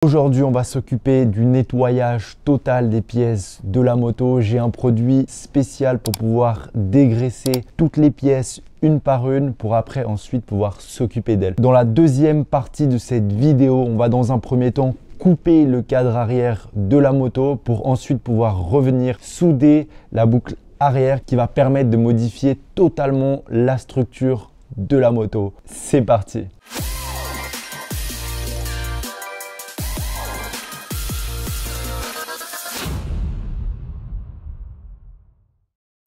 Aujourd'hui, on va s'occuper du nettoyage total des pièces de la moto. J'ai un produit spécial pour pouvoir dégraisser toutes les pièces une par une pour après ensuite pouvoir s'occuper d'elles. Dans la deuxième partie de cette vidéo, on va dans un premier temps couper le cadre arrière de la moto pour ensuite pouvoir revenir souder la boucle arrière qui va permettre de modifier totalement la structure de la moto. C'est parti!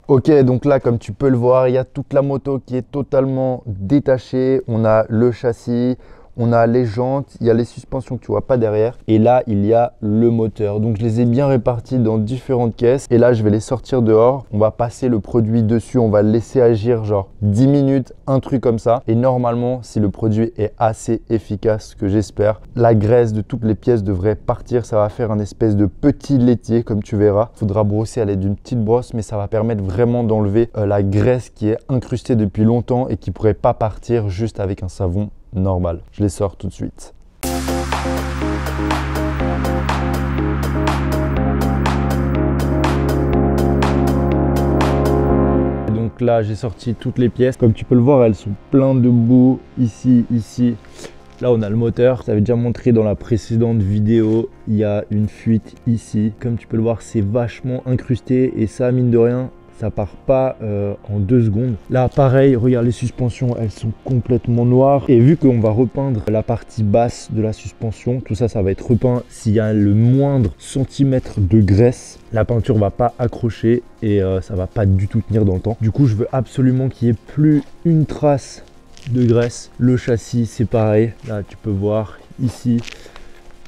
Ok, donc là, comme tu peux le voir, il y a toute la moto qui est totalement détachée. On a le châssis, on a les jantes, il y a les suspensions que tu vois pas derrière. Et là, il y a le moteur. Donc, je les ai bien répartis dans différentes caisses. Et là, je vais les sortir dehors. On va passer le produit dessus. On va le laisser agir genre 10 minutes, un truc comme ça. Et normalement, si le produit est assez efficace, ce que j'espère, la graisse de toutes les pièces devrait partir. Ça va faire un espèce de petit laitier, comme tu verras. Il faudra brosser à l'aide d'une petite brosse, mais ça va permettre vraiment d'enlever la graisse qui est incrustée depuis longtemps et qui pourrait pas partir juste avec un savon normal. Je les sors tout de suite. Donc là, j'ai sorti toutes les pièces. Comme tu peux le voir, elles sont pleines de boue. Ici, ici. Là, on a le moteur. Je t'avais déjà montré dans la précédente vidéo. Il y a une fuite ici. Comme tu peux le voir, c'est vachement incrusté. Et ça, mine de rien, ça part pas en 2 secondes. Là, pareil, regarde les suspensions, elles sont complètement noires. Et vu qu'on va repeindre la partie basse de la suspension, tout ça, ça va être repeint. S'il y a le moindre centimètre de graisse, la peinture va pas accrocher et ça va pas du tout tenir dans le temps. Du coup, je veux absolument qu'il n'y ait plus une trace de graisse. Le châssis, c'est pareil. Là, tu peux voir ici.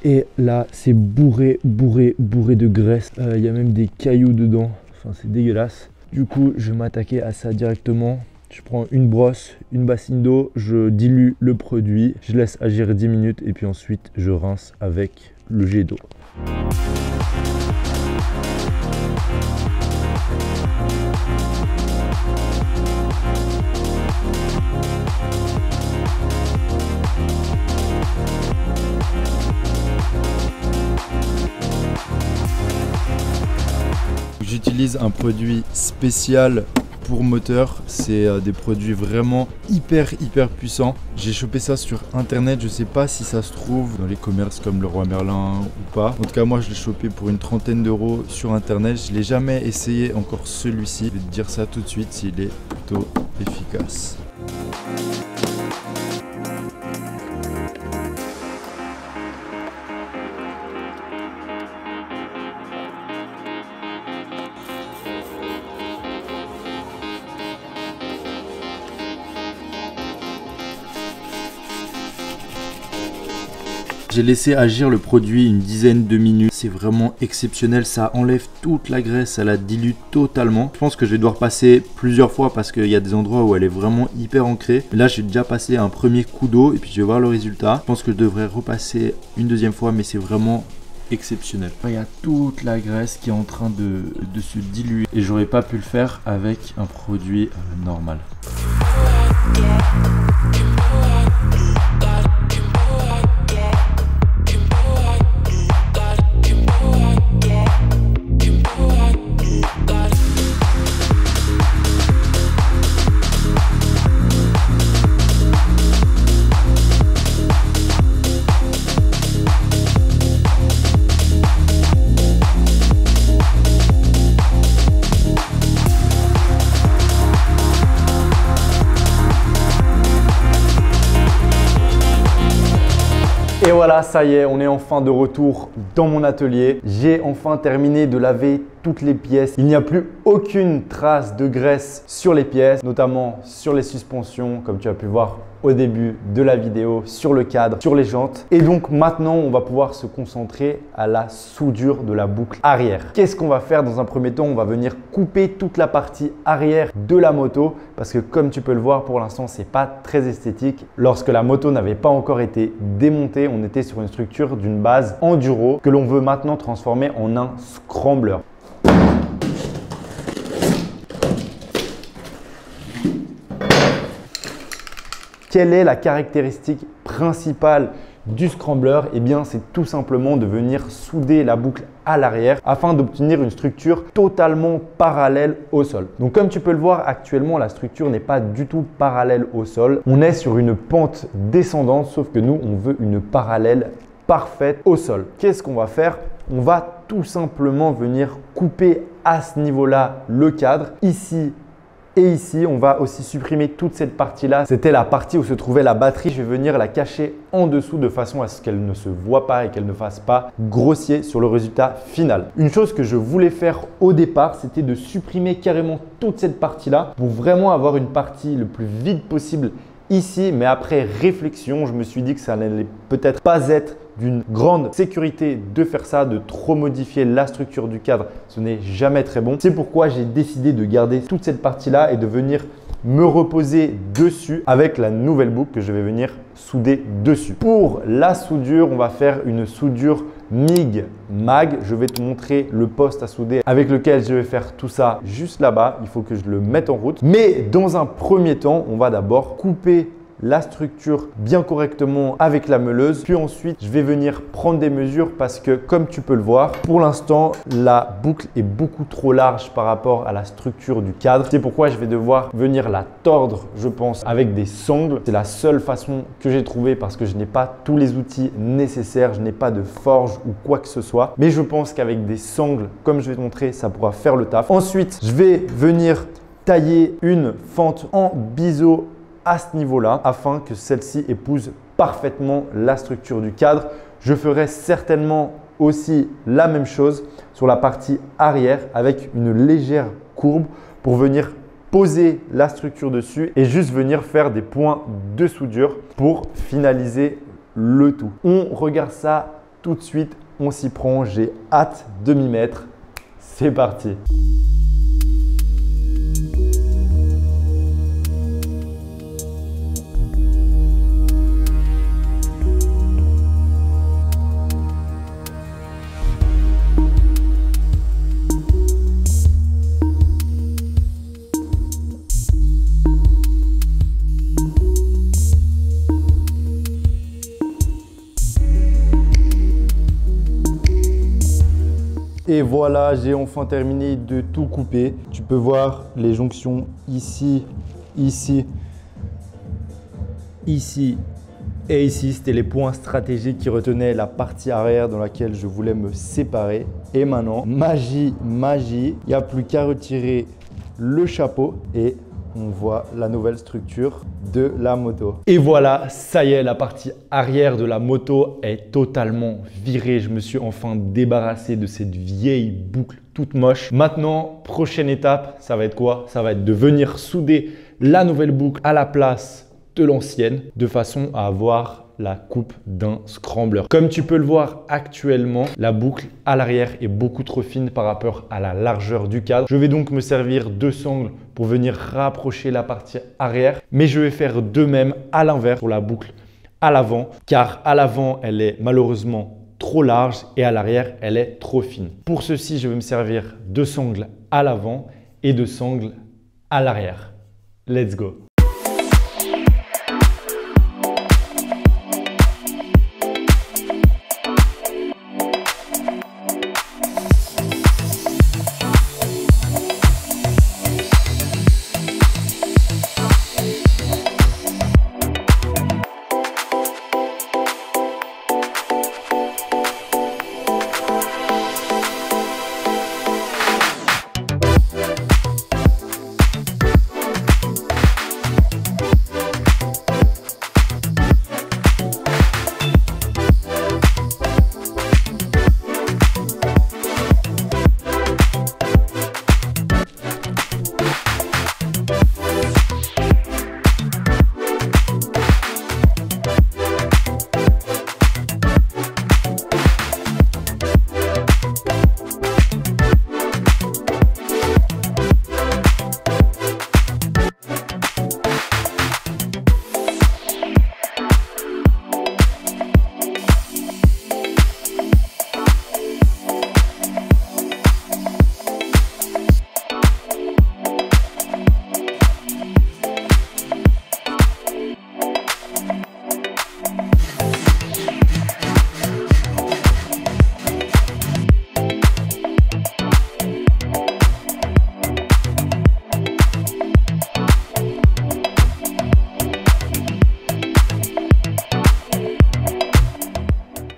Et là, c'est bourré de graisse. Il y a même des cailloux dedans. Enfin, c'est dégueulasse. Du coup, je vais m'attaquer à ça directement. Je prends une brosse, une bassine d'eau, je dilue le produit, je laisse agir 10 minutes et puis ensuite je rince avec le jet d'eau. J'utilise un produit spécial pour moteur, c'est des produits vraiment hyper puissants. J'ai chopé ça sur internet, je sais pas si ça se trouve dans les commerces comme Leroy Merlin ou pas. En tout cas, moi je l'ai chopé pour une trentaine d'euros sur internet. Je l'ai jamais essayé encore celui-ci. Je vais te dire ça tout de suite s'il est plutôt efficace. J'ai laissé agir le produit une dizaine de minutes. C'est vraiment exceptionnel. Ça enlève toute la graisse, ça la dilue totalement. Je pense que je vais devoir passer plusieurs fois parce qu'il y a des endroits où elle est vraiment hyper ancrée. Là, j'ai déjà passé un premier coup d'eau et puis je vais voir le résultat. Je pense que je devrais repasser une deuxième fois, mais c'est vraiment exceptionnel. Il y a toute la graisse qui est en train de se diluer et j'aurais pas pu le faire avec un produit normal. Et voilà, ça y est, on est enfin de retour dans mon atelier. J'ai enfin terminé de laver toutes les pièces. Il n'y a plus aucune trace de graisse sur les pièces, notamment sur les suspensions, comme tu as pu voir au début de la vidéo, sur le cadre, sur les jantes. Et donc maintenant, on va pouvoir se concentrer à la soudure de la boucle arrière. Qu'est-ce qu'on va faire dans un premier temps? On va venir couper toute la partie arrière de la moto parce que comme tu peux le voir, pour l'instant, c'est pas très esthétique. Lorsque la moto n'avait pas encore été démontée, on était sur une structure d'une base enduro que l'on veut maintenant transformer en un scrambler. Quelle est la caractéristique principale du scrambler, eh bien c'est tout simplement de venir souder la boucle à l'arrière afin d'obtenir une structure totalement parallèle au sol. Donc comme tu peux le voir actuellement, la structure n'est pas du tout parallèle au sol. On est sur une pente descendante, sauf que nous on veut une parallèle parfaite au sol. Qu'est-ce qu'on va faire? On va tout simplement venir couper à ce niveau-là le cadre, ici et ici. On va aussi supprimer toute cette partie-là. C'était la partie où se trouvait la batterie. Je vais venir la cacher en dessous de façon à ce qu'elle ne se voit pas et qu'elle ne fasse pas grossier sur le résultat final. Une chose que je voulais faire au départ, c'était de supprimer carrément toute cette partie-là pour vraiment avoir une partie le plus vide possible ici. Mais après réflexion, je me suis dit que ça n'allait peut-être pas être d'une grande sécurité de faire ça, de trop modifier la structure du cadre. Ce n'est jamais très bon. C'est pourquoi j'ai décidé de garder toute cette partie-là et de venir me reposer dessus avec la nouvelle boucle que je vais venir souder dessus. Pour la soudure, on va faire une soudure MIG MAG. Je vais te montrer le poste à souder avec lequel je vais faire tout ça juste là-bas. Il faut que je le mette en route. Mais dans un premier temps, on va d'abord couper la structure bien correctement avec la meuleuse. Puis ensuite, je vais venir prendre des mesures parce que comme tu peux le voir, pour l'instant, la boucle est beaucoup trop large par rapport à la structure du cadre. C'est pourquoi je vais devoir venir la tordre, je pense, avec des sangles. C'est la seule façon que j'ai trouvée parce que je n'ai pas tous les outils nécessaires. Je n'ai pas de forge ou quoi que ce soit. Mais je pense qu'avec des sangles, comme je vais te montrer, ça pourra faire le taf. Ensuite, je vais venir tailler une fente en biseau à ce niveau-là afin que celle-ci épouse parfaitement la structure du cadre. Je ferai certainement aussi la même chose sur la partie arrière avec une légère courbe pour venir poser la structure dessus et juste venir faire des points de soudure pour finaliser le tout. On regarde ça tout de suite, on s'y prend, j'ai hâte de m'y mettre. C'est parti! Et voilà, j'ai enfin terminé de tout couper. Tu peux voir les jonctions ici, ici, ici et ici. C'était les points stratégiques qui retenaient la partie arrière dans laquelle je voulais me séparer. Et maintenant, magie, magie, il n'y a plus qu'à retirer le chapeau et on voit la nouvelle structure de la moto. Et voilà, ça y est, la partie arrière de la moto est totalement virée. Je me suis enfin débarrassé de cette vieille boucle toute moche. Maintenant, prochaine étape, ça va être quoi? Ça va être de venir souder la nouvelle boucle à la place de l'ancienne de façon à avoir la coupe d'un scrambler. Comme tu peux le voir actuellement, la boucle à l'arrière est beaucoup trop fine par rapport à la largeur du cadre. Je vais donc me servir de sangles pour venir rapprocher la partie arrière, mais je vais faire de même à l'inverse pour la boucle à l'avant, car à l'avant, elle est malheureusement trop large et à l'arrière, elle est trop fine. Pour ceci, je vais me servir de sangles à l'avant et de sangles à l'arrière. Let's go!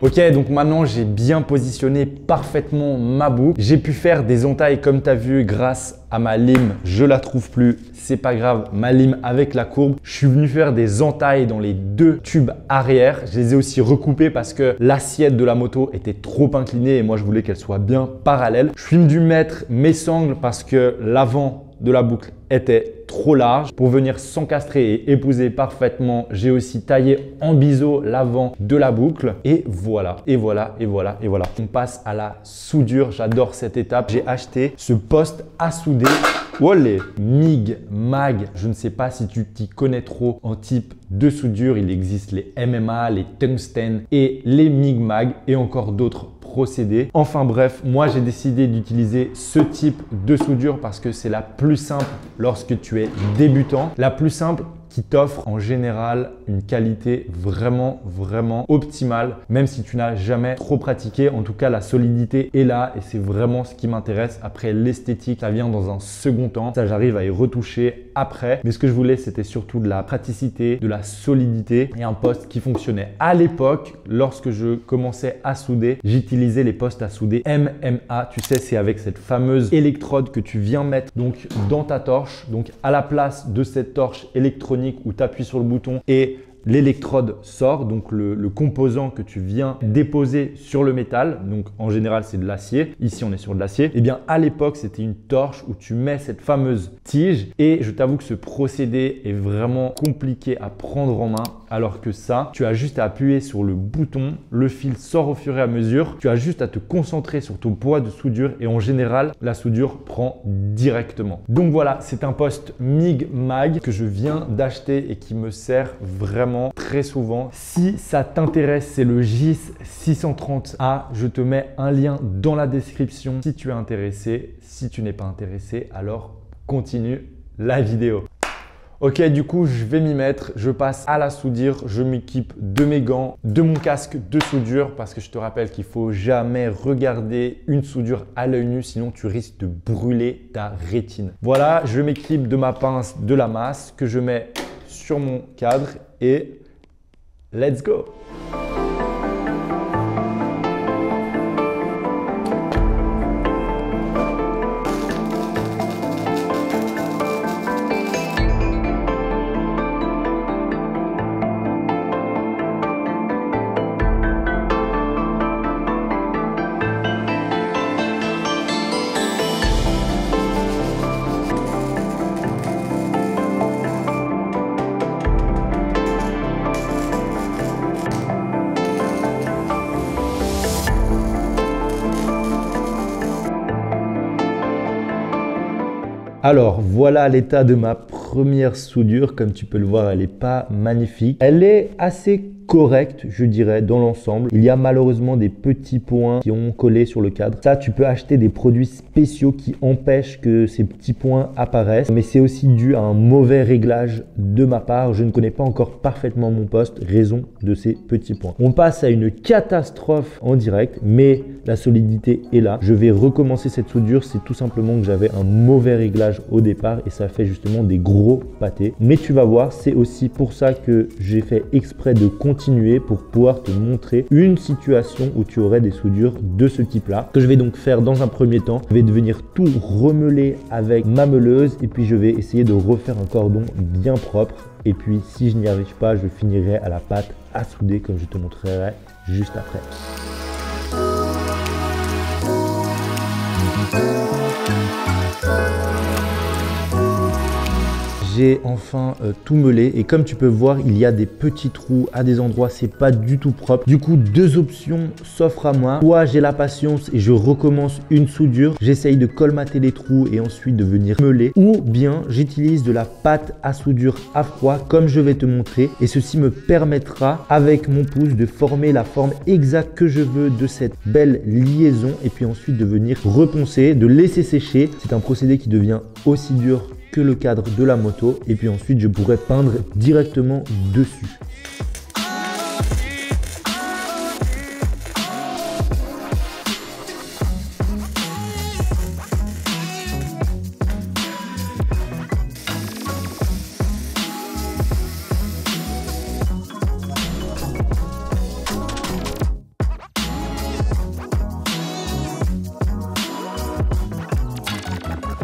Ok, donc maintenant j'ai bien positionné parfaitement ma boucle. J'ai pu faire des entailles comme tu as vu grâce à ma lime. Je la trouve plus, c'est pas grave, ma lime avec la courbe. Je suis venu faire des entailles dans les deux tubes arrière. Je les ai aussi recoupés parce que l'assiette de la moto était trop inclinée et moi je voulais qu'elle soit bien parallèle. Je suis venu mettre mes sangles parce que l'avant de la boucle était trop large. Pour venir s'encastrer et épouser parfaitement, j'ai aussi taillé en biseau l'avant de la boucle et voilà, et voilà, et voilà, et voilà. On passe à la soudure. J'adore cette étape. J'ai acheté ce poste à souder. Olé, MIG, MAG, je ne sais pas si tu t'y connais trop en type de soudure. Il existe les MMA, les tungstène et les MIG, MAG et encore d'autres procédés. Enfin bref, moi j'ai décidé d'utiliser ce type de soudure parce que c'est la plus simple lorsque tu es débutant. La plus simple qui t'offre en général une qualité vraiment optimale, même si tu n'as jamais trop pratiqué. En tout cas, la solidité est là et c'est vraiment ce qui m'intéresse. Après, l'esthétique, ça vient dans un second temps. Ça, j'arrive à y retoucher après. Mais ce que je voulais, c'était surtout de la praticité, de la solidité et un poste qui fonctionnait. À l'époque, lorsque je commençais à souder, j'utilisais les postes à souder MMA. Tu sais, c'est avec cette fameuse électrode que tu viens mettre donc dans ta torche. Donc, à la place de cette torche électronique où tu appuies sur le bouton et l'électrode sort, donc le composant que tu viens déposer sur le métal, donc en général c'est de l'acier, ici on est sur de l'acier, et bien à l'époque c'était une torche où tu mets cette fameuse tige et je t'avoue que ce procédé est vraiment compliqué à prendre en main alors que ça, tu as juste à appuyer sur le bouton, le fil sort au fur et à mesure, tu as juste à te concentrer sur ton poids de soudure et en général la soudure prend directement. Donc voilà, c'est un poste MIG MAG que je viens d'acheter et qui me sert vraiment très souvent. Si ça t'intéresse, c'est le GIS 630A. Je te mets un lien dans la description si tu es intéressé. Si tu n'es pas intéressé, alors continue la vidéo. Ok, du coup, je vais m'y mettre. Je passe à la soudure. Je m'équipe de mes gants, de mon casque de soudure parce que je te rappelle qu'il faut jamais regarder une soudure à l'œil nu, sinon tu risques de brûler ta rétine. Voilà, je m'équipe de ma pince, de la masse que je mets sur mon cadre et let's go! Alors voilà l'état de ma première soudure. Comme tu peux le voir, elle n'est pas magnifique. Elle est assez correcte, je dirais, dans l'ensemble. Il y a malheureusement des petits points qui ont collé sur le cadre. Ça, tu peux acheter des produits spéciaux qui empêchent que ces petits points apparaissent. Mais c'est aussi dû à un mauvais réglage de ma part. Je ne connais pas encore parfaitement mon poste, raison de ces petits points. On passe à une catastrophe en direct, mais la solidité est là. Je vais recommencer cette soudure. C'est tout simplement que j'avais un mauvais réglage au départ et ça fait justement des gros pâtés. Mais tu vas voir, c'est aussi pour ça que j'ai fait exprès de continuer pour pouvoir te montrer une situation où tu aurais des soudures de ce type-là. Ce que je vais donc faire dans un premier temps, je vais venir tout remeler avec ma meuleuse et puis je vais essayer de refaire un cordon bien propre. Et puis si je n'y arrive pas, je finirai à la pâte à souder comme je te montrerai juste après. J'ai enfin tout meulé et comme tu peux voir, il y a des petits trous à des endroits, c'est pas du tout propre. Du coup, deux options s'offrent à moi. Soit j'ai la patience et je recommence une soudure, j'essaye de colmater les trous et ensuite de venir meuler, ou bien j'utilise de la pâte à soudure à froid comme je vais te montrer et ceci me permettra avec mon pouce de former la forme exacte que je veux de cette belle liaison et puis ensuite de venir reponcer, de laisser sécher. C'est un procédé qui devient aussi dur que le cadre de la moto et puis ensuite je pourrais peindre directement dessus.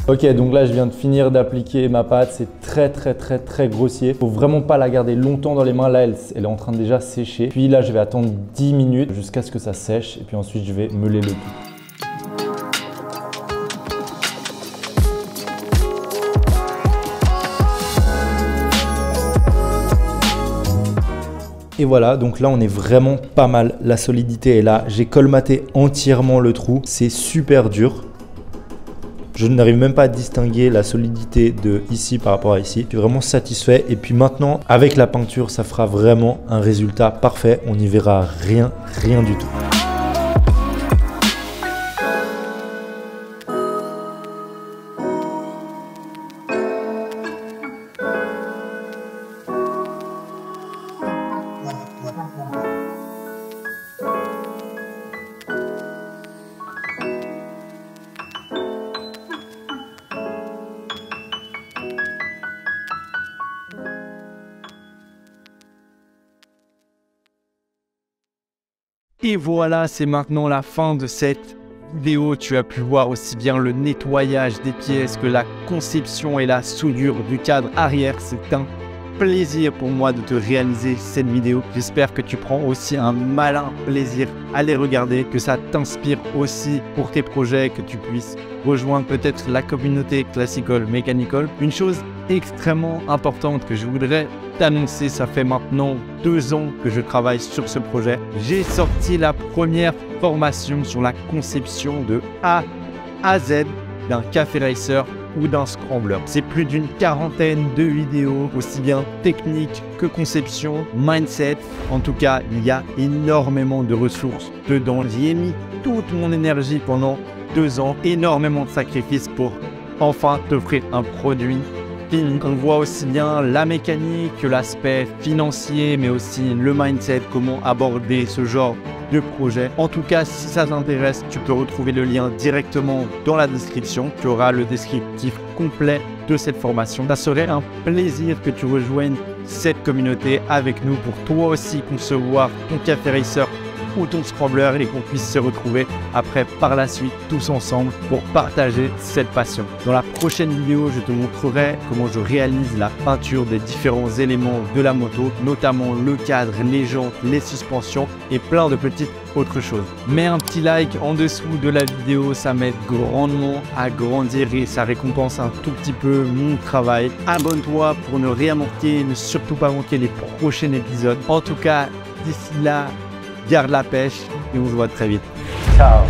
Ok, donc là je viens de finir d'appliquer ma pâte, c'est très grossier. Faut vraiment pas la garder longtemps dans les mains, là elle est en train de déjà sécher. Puis là je vais attendre 10 minutes jusqu'à ce que ça sèche et puis ensuite je vais meuler le tout. Et voilà, donc là on est vraiment pas mal, la solidité est là. J'ai colmaté entièrement le trou, c'est super dur. Je n'arrive même pas à distinguer la solidité de ici par rapport à ici. Je suis vraiment satisfait. Et puis maintenant, avec la peinture, ça fera vraiment un résultat parfait. On n'y verra rien du tout. Et voilà, c'est maintenant la fin de cette vidéo. Tu as pu voir aussi bien le nettoyage des pièces que la conception et la soudure du cadre arrière. C'est un plaisir pour moi de te réaliser cette vidéo. J'espère que tu prends aussi un malin plaisir à les regarder, que ça t'inspire aussi pour tes projets, que tu puisses rejoindre peut-être la communauté Classical Mechanical. Une chose extrêmement importante que je voudrais t'annoncer, ça fait maintenant 2 ans que je travaille sur ce projet. J'ai sorti la première formation sur la conception de A à Z d'un Café Racer ou d'un Scrambler. C'est plus d'une 40aine de vidéos, aussi bien techniques que conception, mindset. En tout cas, il y a énormément de ressources dedans. J'y ai mis toute mon énergie pendant 2 ans, énormément de sacrifices pour enfin t'offrir un produit fini. On voit aussi bien la mécanique que l'aspect financier, mais aussi le mindset, comment aborder ce genre de projet. En tout cas, si ça t'intéresse, tu peux retrouver le lien directement dans la description. Tu auras le descriptif complet de cette formation. Ça serait un plaisir que tu rejoignes cette communauté avec nous pour toi aussi concevoir ton Café Racer ou ton Scrambler et qu'on puisse se retrouver après par la suite tous ensemble pour partager cette passion. Dans la prochaine vidéo, je te montrerai comment je réalise la peinture des différents éléments de la moto, notamment le cadre, les jantes, les suspensions et plein de petites autres choses. Mets un petit like en dessous de la vidéo, ça m'aide grandement à grandir et ça récompense un tout petit peu mon travail. Abonne-toi pour ne rien manquer, ne surtout pas manquer les prochains épisodes. En tout cas, d'ici là, garde la pêche et on se voit très vite. Ciao.